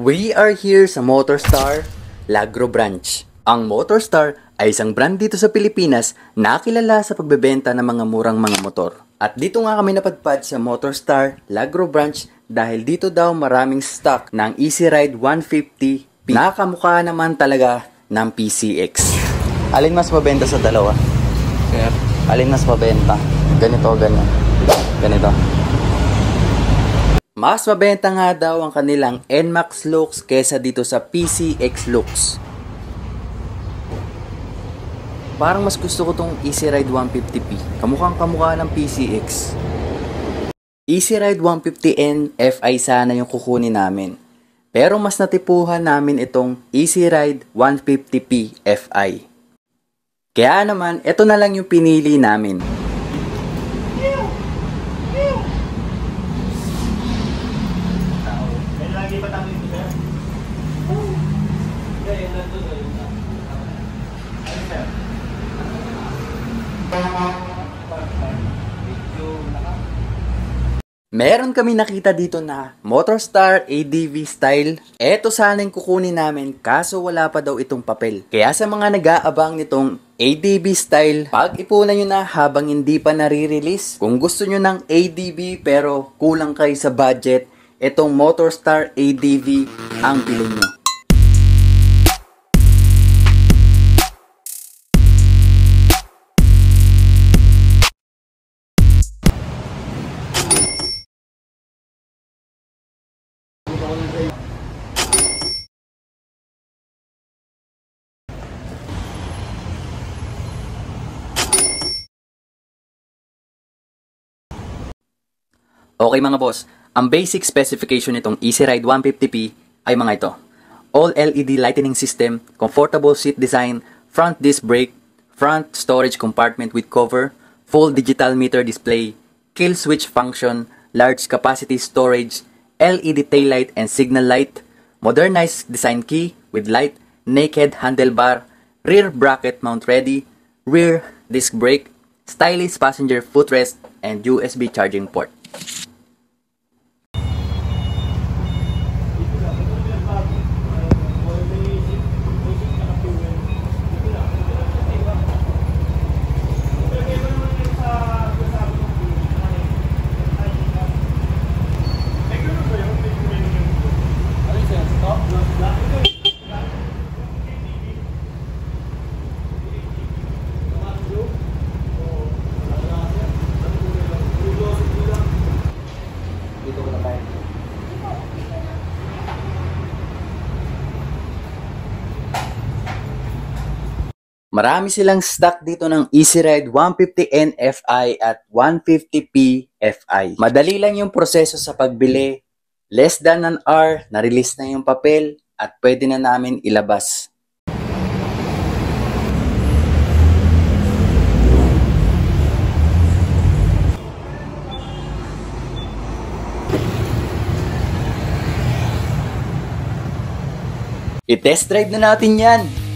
We are here sa Motorstar Lagro Branch. Ang Motorstar ay isang brand dito sa Pilipinas na kilala sa pagbebenta ng mga murang mga motor. At dito nga kami napadpad sa Motorstar Lagro Branch dahil dito daw maraming stock ng Easy Ride 150P. Nakamukha naman talaga ng PCX. Alin mas mabenta sa dalawa? Sir? Alin mas mabenta? Ganito o ganyan? Ganito. Mas mabenta nga daw ang kanilang NMAX looks kesa dito sa PCX looks. Parang mas gusto ko tong Easy Ride 150P. Kamukhang kamukha ng PCX. Easy Ride 150N FI sana yung kukunin namin. Pero mas natipuhan namin itong Easy Ride 150P FI. Kaya naman, ito na lang yung pinili namin. Meron kami nakita dito na Motorstar ADV style. Eto sana yung kukunin namin kaso wala pa daw itong papel. Kaya sa mga nag-aabang nitong ADV style, pag-ipunan nyo na habang hindi pa nare-release. Kung gusto nyo ng ADV pero kulang kayo sa budget, itong Motorstar ADV ang bilhin nyo. Okay mga boss, ang basic specification nitong Easy Ride 150P ay mga ito. All LED lighting system, comfortable seat design, front disc brake, front storage compartment with cover, full digital meter display, kill switch function, large capacity storage, LED taillight and signal light, modernized design key with light, naked handlebar, rear bracket mount ready, rear disc brake, stylish passenger footrest, and USB charging port. Marami silang stock dito ng Easy Ride 150N FI at 150P FI. Madali lang yung proseso sa pagbili. Less than an hour, na-release na yung papel at pwede na namin ilabas. I-test drive na natin yan!